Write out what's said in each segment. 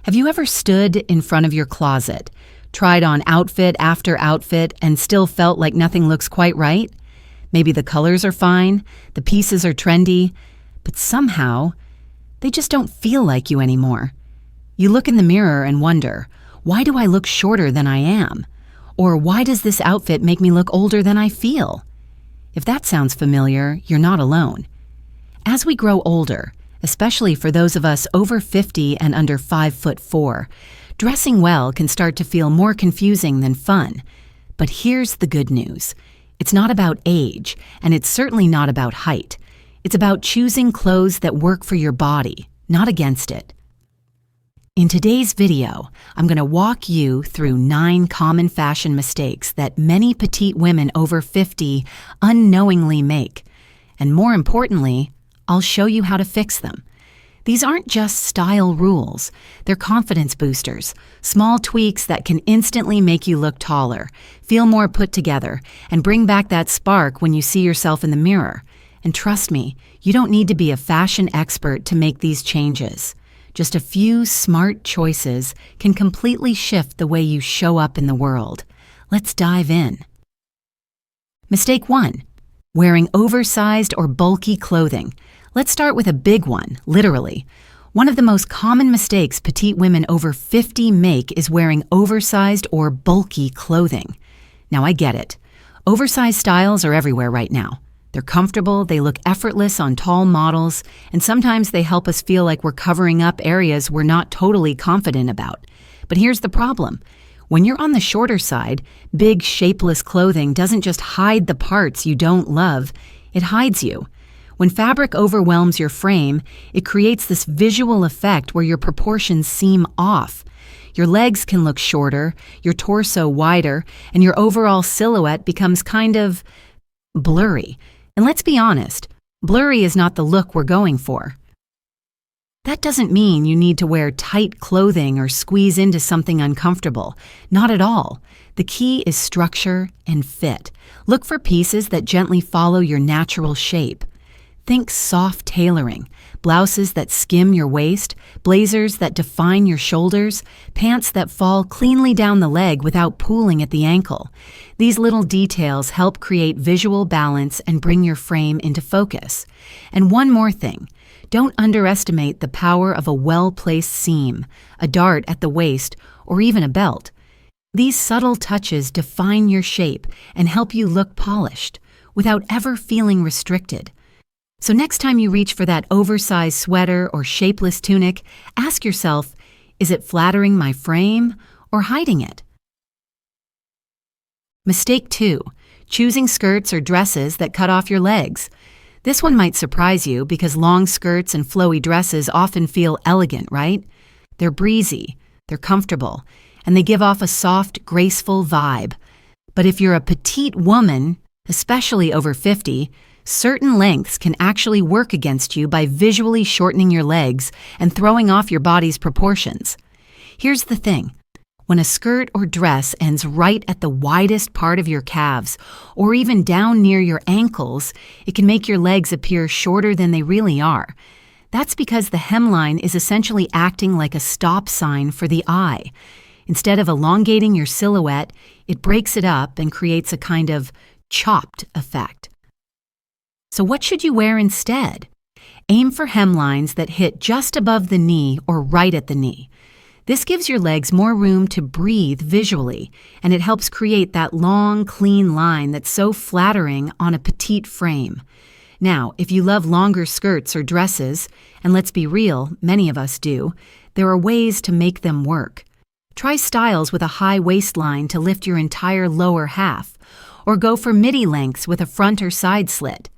Have you ever stood in front of your closet, tried on outfit after outfit, and still felt like nothing looks quite right? Maybe the colors are fine, the pieces are trendy, but somehow they just don't feel like you anymore. You look in the mirror and wonder, why do I look shorter than I am? Or why does this outfit make me look older than I feel? If that sounds familiar, you're not alone. As we grow older, especially for those of us over 50 and under 5'4", dressing well can start to feel more confusing than fun. But here's the good news. It's not about age, and it's certainly not about height. It's about choosing clothes that work for your body, not against it. In today's video, I'm going to walk you through 9 common fashion mistakes that many petite women over 50 unknowingly make. And more importantly, I'll show you how to fix them. These aren't just style rules. They're confidence boosters, small tweaks that can instantly make you look taller, feel more put together, and bring back that spark when you see yourself in the mirror. And trust me, you don't need to be a fashion expert to make these changes. Just a few smart choices can completely shift the way you show up in the world. Let's dive in. Mistake 1. Wearing oversized or bulky clothing. Let's start with a big one, literally. One of the most common mistakes petite women over 50 make is wearing oversized or bulky clothing. Now I get it. Oversized styles are everywhere right now. They're comfortable, they look effortless on tall models, and sometimes they help us feel like we're covering up areas we're not totally confident about. But here's the problem. When you're on the shorter side, big, shapeless clothing doesn't just hide the parts you don't love, it hides you. When fabric overwhelms your frame, it creates this visual effect where your proportions seem off. Your legs can look shorter, your torso wider, and your overall silhouette becomes kind of blurry. And let's be honest, blurry is not the look we're going for. That doesn't mean you need to wear tight clothing or squeeze into something uncomfortable. Not at all. The key is structure and fit. Look for pieces that gently follow your natural shape. Think soft tailoring, blouses that skim your waist, blazers that define your shoulders, pants that fall cleanly down the leg without pooling at the ankle. These little details help create visual balance and bring your frame into focus. And one more thing, don't underestimate the power of a well-placed seam, a dart at the waist, or even a belt. These subtle touches define your shape and help you look polished, without ever feeling restricted. So next time you reach for that oversized sweater or shapeless tunic, ask yourself, is it flattering my frame or hiding it? Mistake 2. Choosing skirts or dresses that cut off your legs. This one might surprise you because long skirts and flowy dresses often feel elegant, right? They're breezy, they're comfortable, and they give off a soft, graceful vibe. But if you're a petite woman, especially over 50, certain lengths can actually work against you by visually shortening your legs and throwing off your body's proportions. Here's the thing. When a skirt or dress ends right at the widest part of your calves, or even down near your ankles, it can make your legs appear shorter than they really are. That's because the hemline is essentially acting like a stop sign for the eye. Instead of elongating your silhouette, it breaks it up and creates a kind of chopped effect. So what should you wear instead? Aim for hemlines that hit just above the knee or right at the knee. This gives your legs more room to breathe visually, and it helps create that long, clean line that's so flattering on a petite frame. Now, if you love longer skirts or dresses, and let's be real, many of us do, there are ways to make them work. Try styles with a high waistline to lift your entire lower half, or go for midi lengths with a front or side slit.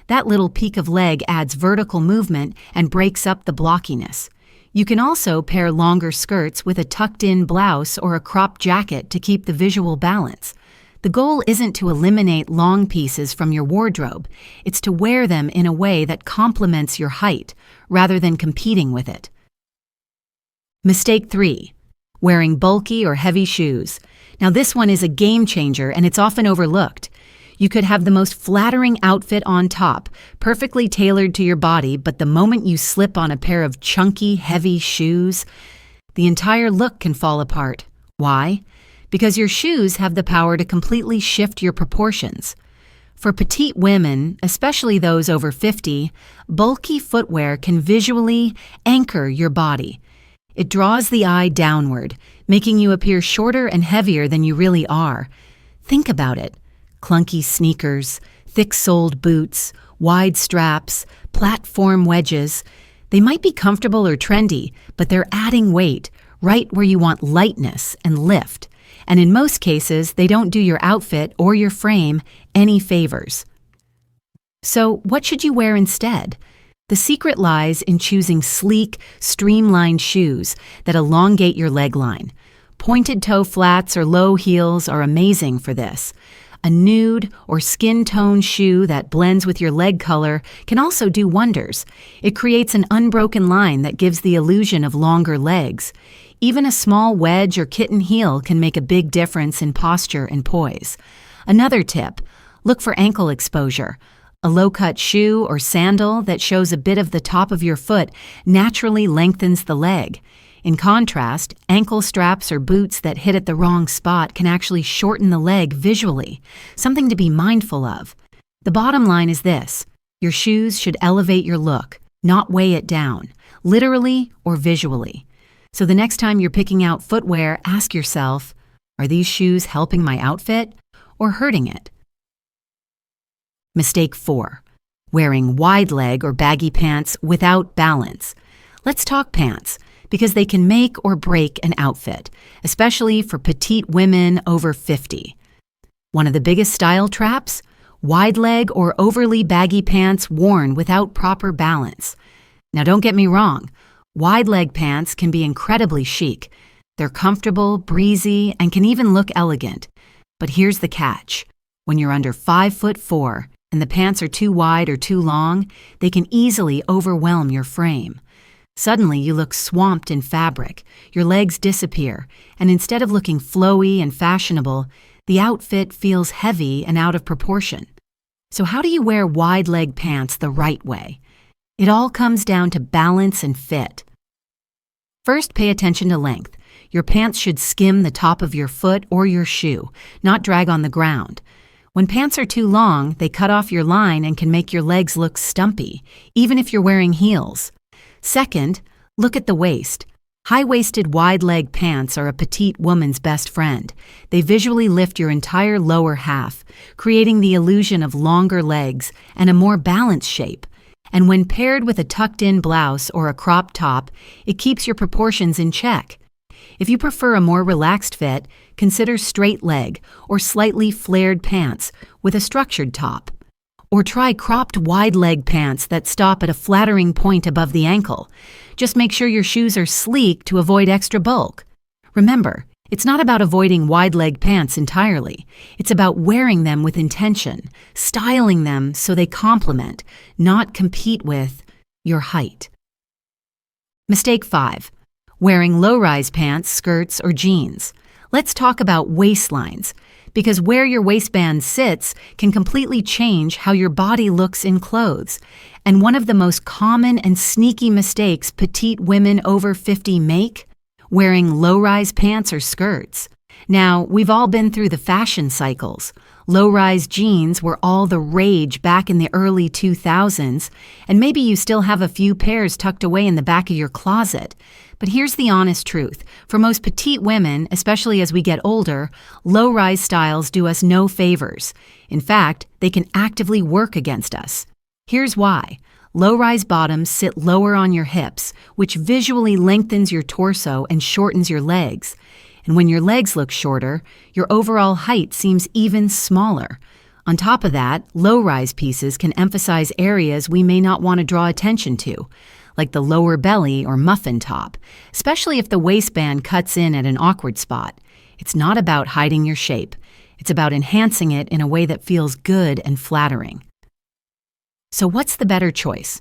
That little peak of leg adds vertical movement and breaks up the blockiness. You can also pair longer skirts with a tucked-in blouse or a cropped jacket to keep the visual balance. The goal isn't to eliminate long pieces from your wardrobe. It's to wear them in a way that complements your height, rather than competing with it. Mistake 3. Wearing bulky or heavy shoes. Now this one is a game changer and it's often overlooked. You could have the most flattering outfit on top, perfectly tailored to your body, but the moment you slip on a pair of chunky, heavy shoes, the entire look can fall apart. Why? Because your shoes have the power to completely shift your proportions. For petite women, especially those over 50, bulky footwear can visually anchor your body. It draws the eye downward, making you appear shorter and heavier than you really are. Think about it. Clunky sneakers, thick-soled boots, wide straps, platform wedges. They might be comfortable or trendy, but they're adding weight, right where you want lightness and lift. And in most cases, they don't do your outfit or your frame any favors. So what should you wear instead? The secret lies in choosing sleek, streamlined shoes that elongate your leg line. Pointed toe flats or low heels are amazing for this. A nude or skin tone shoe that blends with your leg color can also do wonders. It creates an unbroken line that gives the illusion of longer legs. Even a small wedge or kitten heel can make a big difference in posture and poise. Another tip, look for ankle exposure. A low-cut shoe or sandal that shows a bit of the top of your foot naturally lengthens the leg. In contrast, ankle straps or boots that hit at the wrong spot can actually shorten the leg visually, something to be mindful of. The bottom line is this: your shoes should elevate your look, not weigh it down, literally or visually. So the next time you're picking out footwear, ask yourself, are these shoes helping my outfit or hurting it? Mistake 4. Wearing wide leg or baggy pants without balance. Let's talk pants, because they can make or break an outfit, especially for petite women over 50. One of the biggest style traps? Wide leg or overly baggy pants worn without proper balance. Now don't get me wrong, wide leg pants can be incredibly chic. They're comfortable, breezy, and can even look elegant. But here's the catch. When you're under 5'4" and the pants are too wide or too long, they can easily overwhelm your frame. Suddenly, you look swamped in fabric, your legs disappear, and instead of looking flowy and fashionable, the outfit feels heavy and out of proportion. So how do you wear wide leg pants the right way? It all comes down to balance and fit. First, pay attention to length. Your pants should skim the top of your foot or your shoe, not drag on the ground. When pants are too long, they cut off your line and can make your legs look stumpy, even if you're wearing heels. Second, look at the waist. High-waisted wide-leg pants are a petite woman's best friend. They visually lift your entire lower half, creating the illusion of longer legs and a more balanced shape. And when paired with a tucked-in blouse or a crop top, it keeps your proportions in check. If you prefer a more relaxed fit, consider straight leg or slightly flared pants with a structured top. Or try cropped wide leg pants that stop at a flattering point above the ankle. Just make sure your shoes are sleek to avoid extra bulk. Remember, it's not about avoiding wide leg pants entirely. It's about wearing them with intention, styling them so they complement, not compete with, your height. Mistake 5. Wearing low-rise pants, skirts, or jeans. Let's talk about waistlines, because where your waistband sits can completely change how your body looks in clothes. And one of the most common and sneaky mistakes petite women over 50 make? Wearing low-rise pants or skirts. Now, we've all been through the fashion cycles. Low-rise jeans were all the rage back in the early 2000s, and maybe you still have a few pairs tucked away in the back of your closet. But here's the honest truth. For most petite women, especially as we get older, low-rise styles do us no favors. In fact, they can actively work against us. Here's why. Low-rise bottoms sit lower on your hips, which visually lengthens your torso and shortens your legs. And when your legs look shorter, your overall height seems even smaller. On top of that, low-rise pieces can emphasize areas we may not want to draw attention to, like the lower belly or muffin top, especially if the waistband cuts in at an awkward spot. It's not about hiding your shape. It's about enhancing it in a way that feels good and flattering. So what's the better choice?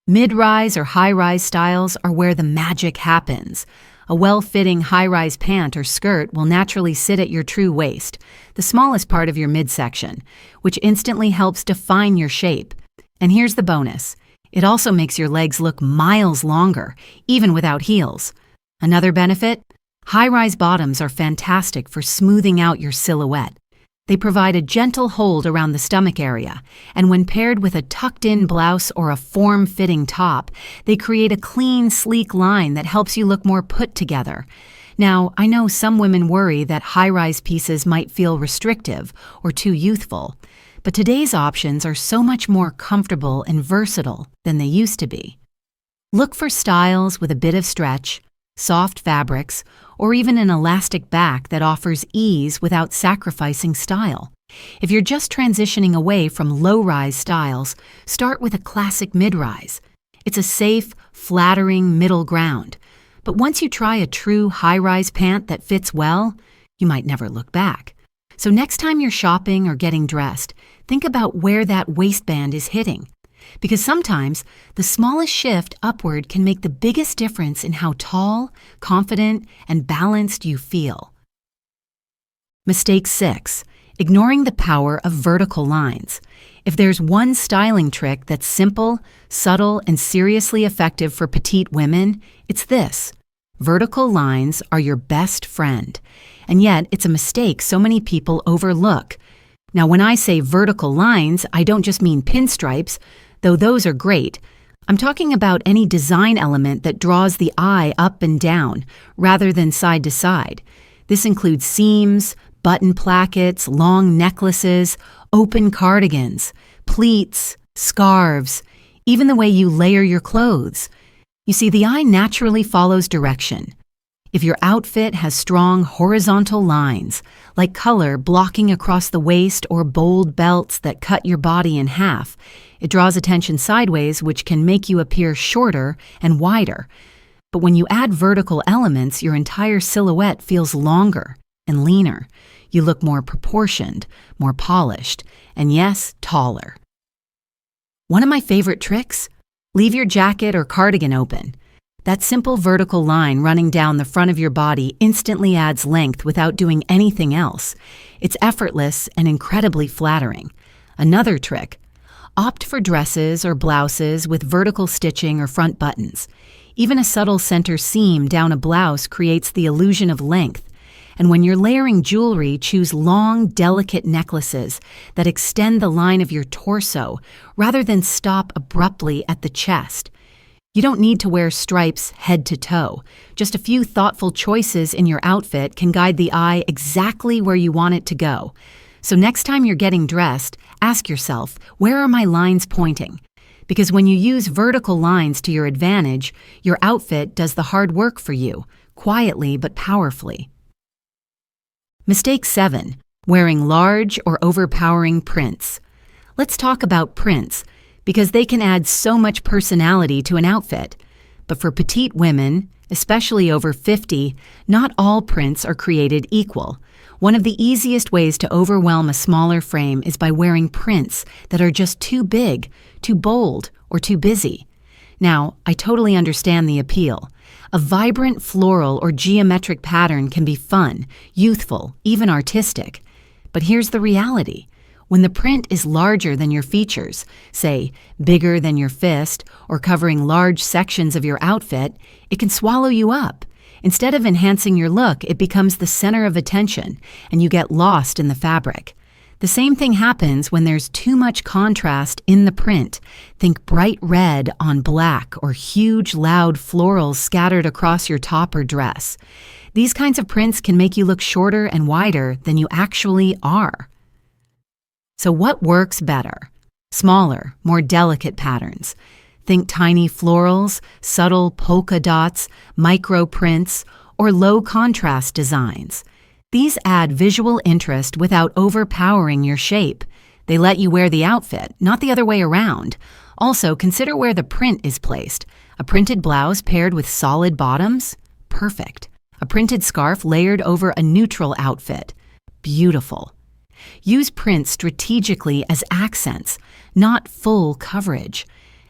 Mid-rise or high-rise styles are where the magic happens. A well-fitting high-rise pant or skirt will naturally sit at your true waist, the smallest part of your midsection, which instantly helps define your shape. And here's the bonus. It also makes your legs look miles longer, even without heels. Another benefit? High-rise bottoms are fantastic for smoothing out your silhouette. They provide a gentle hold around the stomach area, and when paired with a tucked-in blouse or a form-fitting top, they create a clean, sleek line that helps you look more put together. Now, I know some women worry that high-rise pieces might feel restrictive or too youthful, but today's options are so much more comfortable and versatile than they used to be. Look for styles with a bit of stretch, soft fabrics, or even an elastic back that offers ease without sacrificing style. If you're just transitioning away from low-rise styles, start with a classic mid-rise. It's a safe, flattering middle ground. But once you try a true high-rise pant that fits well, you might never look back. So next time you're shopping or getting dressed, think about where that waistband is hitting. Because sometimes the smallest shift upward can make the biggest difference in how tall, confident, and balanced you feel. Mistake 6. Ignoring the power of vertical lines. If there's one styling trick that's simple, subtle, and seriously effective for petite women, it's this. Vertical lines are your best friend. And yet, it's a mistake so many people overlook. Now, when I say vertical lines, I don't just mean pinstripes, though those are great. I'm talking about any design element that draws the eye up and down, rather than side to side. This includes seams, button plackets, long necklaces, open cardigans, pleats, scarves, even the way you layer your clothes. You see, the eye naturally follows direction. If your outfit has strong horizontal lines, like color blocking across the waist or bold belts that cut your body in half, it draws attention sideways, which can make you appear shorter and wider. But when you add vertical elements, your entire silhouette feels longer and leaner. You look more proportioned, more polished, and yes, taller. One of my favorite tricks? Leave your jacket or cardigan open. That simple vertical line running down the front of your body instantly adds length without doing anything else. It's effortless and incredibly flattering. Another trick: opt for dresses or blouses with vertical stitching or front buttons. Even a subtle center seam down a blouse creates the illusion of length. And when you're layering jewelry, choose long, delicate necklaces that extend the line of your torso rather than stop abruptly at the chest. You don't need to wear stripes head to toe. Just a few thoughtful choices in your outfit can guide the eye exactly where you want it to go. So next time you're getting dressed, ask yourself, where are my lines pointing? Because when you use vertical lines to your advantage, your outfit does the hard work for you, quietly but powerfully. Mistake 7. Wearing large or overpowering prints. Let's talk about prints, because they can add so much personality to an outfit. But for petite women, especially over 50, not all prints are created equal. One of the easiest ways to overwhelm a smaller frame is by wearing prints that are just too big, too bold, or too busy. Now, I totally understand the appeal. A vibrant floral or geometric pattern can be fun, youthful, even artistic. But here's the reality. When the print is larger than your features, say, bigger than your fist, or covering large sections of your outfit, it can swallow you up. Instead of enhancing your look, it becomes the center of attention, and you get lost in the fabric. The same thing happens when there's too much contrast in the print. Think bright red on black or huge, loud florals scattered across your top or dress. These kinds of prints can make you look shorter and wider than you actually are. So what works better? Smaller, more delicate patterns. Think tiny florals, subtle polka dots, micro prints, or low contrast designs. These add visual interest without overpowering your shape. They let you wear the outfit, not the other way around. Also, consider where the print is placed. A printed blouse paired with solid bottoms? Perfect. A printed scarf layered over a neutral outfit? Beautiful. Use prints strategically as accents, not full coverage.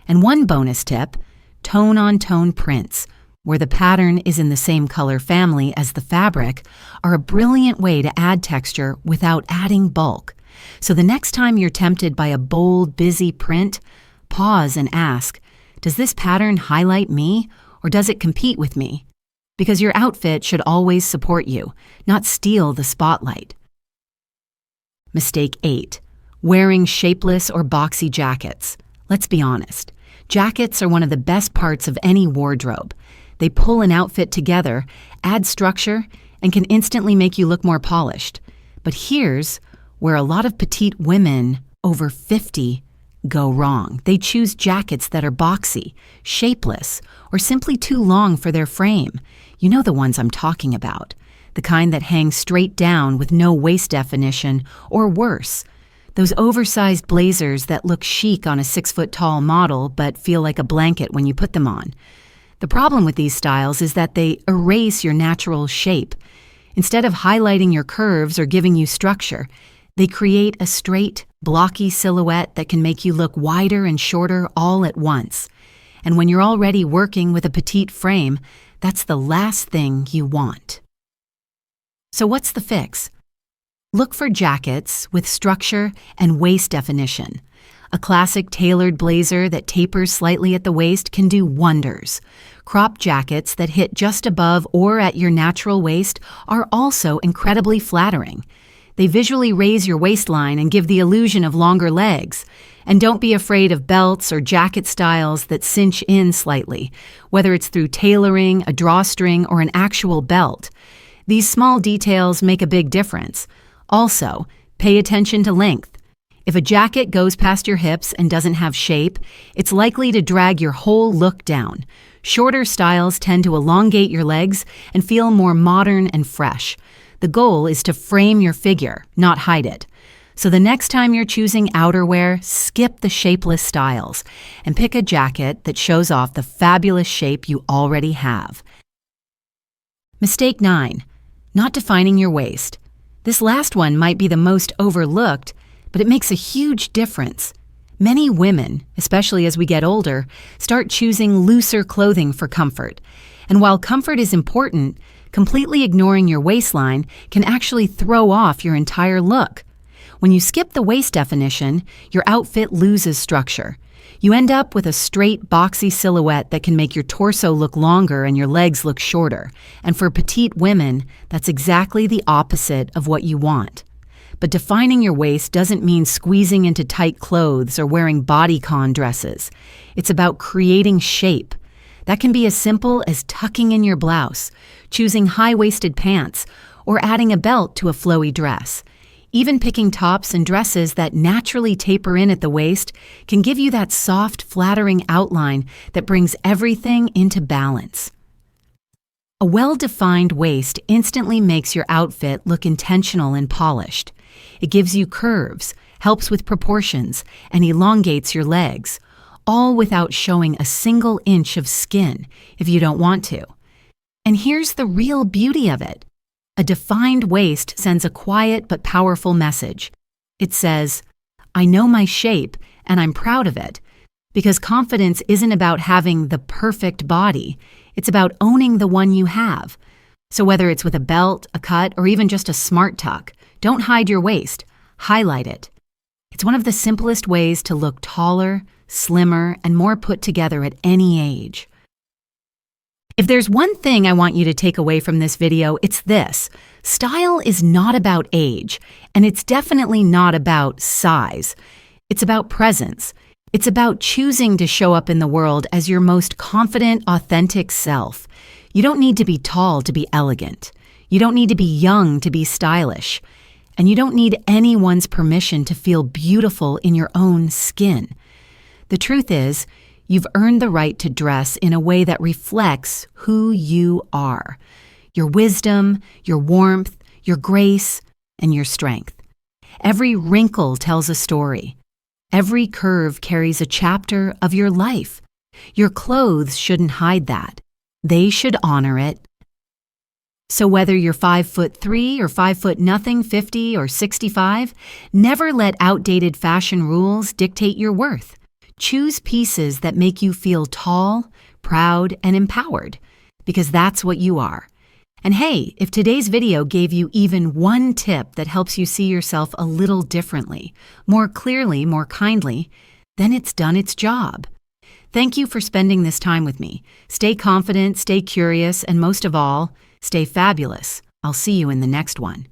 And one bonus tip, tone-on-tone prints, where the pattern is in the same color family as the fabric, are a brilliant way to add texture without adding bulk. So the next time you're tempted by a bold, busy print, pause and ask, does this pattern highlight me or does it compete with me? because your outfit should always support you, not steal the spotlight. Mistake 8. Wearing shapeless or boxy jackets. Let's be honest. Jackets are one of the best parts of any wardrobe. They pull an outfit together, add structure, and can instantly make you look more polished. But here's where a lot of petite women over 50 go wrong. They choose jackets that are boxy, shapeless, or simply too long for their frame. You know the ones I'm talking about. The kind that hang straight down with no waist definition, or worse, those oversized blazers that look chic on a 6-foot-tall model but feel like a blanket when you put them on. The problem with these styles is that they erase your natural shape. Instead of highlighting your curves or giving you structure, they create a straight, blocky silhouette that can make you look wider and shorter all at once. And when you're already working with a petite frame, that's the last thing you want. So what's the fix? Look for jackets with structure and waist definition. A classic tailored blazer that tapers slightly at the waist can do wonders. Crop jackets that hit just above or at your natural waist are also incredibly flattering. They visually raise your waistline and give the illusion of longer legs. And don't be afraid of belts or jacket styles that cinch in slightly, whether it's through tailoring, a drawstring, or an actual belt. These small details make a big difference. Also, pay attention to length. If a jacket goes past your hips and doesn't have shape, it's likely to drag your whole look down. Shorter styles tend to elongate your legs and feel more modern and fresh. The goal is to frame your figure, not hide it. So the next time you're choosing outerwear, skip the shapeless styles and pick a jacket that shows off the fabulous shape you already have. Mistake 9. Not defining your waist. This last one might be the most overlooked, but it makes a huge difference. Many women, especially as we get older, start choosing looser clothing for comfort. And while comfort is important, completely ignoring your waistline can actually throw off your entire look. When you skip the waist definition, your outfit loses structure. You end up with a straight, boxy silhouette that can make your torso look longer and your legs look shorter. And for petite women, that's exactly the opposite of what you want. But defining your waist doesn't mean squeezing into tight clothes or wearing bodycon dresses. It's about creating shape. That can be as simple as tucking in your blouse, choosing high-waisted pants, or adding a belt to a flowy dress. Even picking tops and dresses that naturally taper in at the waist can give you that soft, flattering outline that brings everything into balance. A well-defined waist instantly makes your outfit look intentional and polished. It gives you curves, helps with proportions, and elongates your legs, all without showing a single inch of skin if you don't want to. And here's the real beauty of it. A defined waist sends a quiet but powerful message. It says, I know my shape and I'm proud of it. Because confidence isn't about having the perfect body. It's about owning the one you have. So whether it's with a belt, a cut, or even just a smart tuck, don't hide your waist. Highlight it. It's one of the simplest ways to look taller, slimmer, and more put together at any age. If there's one thing I want you to take away from this video, it's this. Style is not about age, and it's definitely not about size. It's about presence. It's about choosing to show up in the world as your most confident, authentic self. You don't need to be tall to be elegant. You don't need to be young to be stylish. And you don't need anyone's permission to feel beautiful in your own skin. The truth is, you've earned the right to dress in a way that reflects who you are. Your wisdom, your warmth, your grace, and your strength. Every wrinkle tells a story. Every curve carries a chapter of your life. Your clothes shouldn't hide that. They should honor it. So whether you're 5'3" or 5'0", 50 or 65, never let outdated fashion rules dictate your worth. Choose pieces that make you feel tall, proud, and empowered, because that's what you are. And hey, if today's video gave you even one tip that helps you see yourself a little differently, more clearly, more kindly, then it's done its job. Thank you for spending this time with me. Stay confident, stay curious, and most of all, stay fabulous. I'll see you in the next one.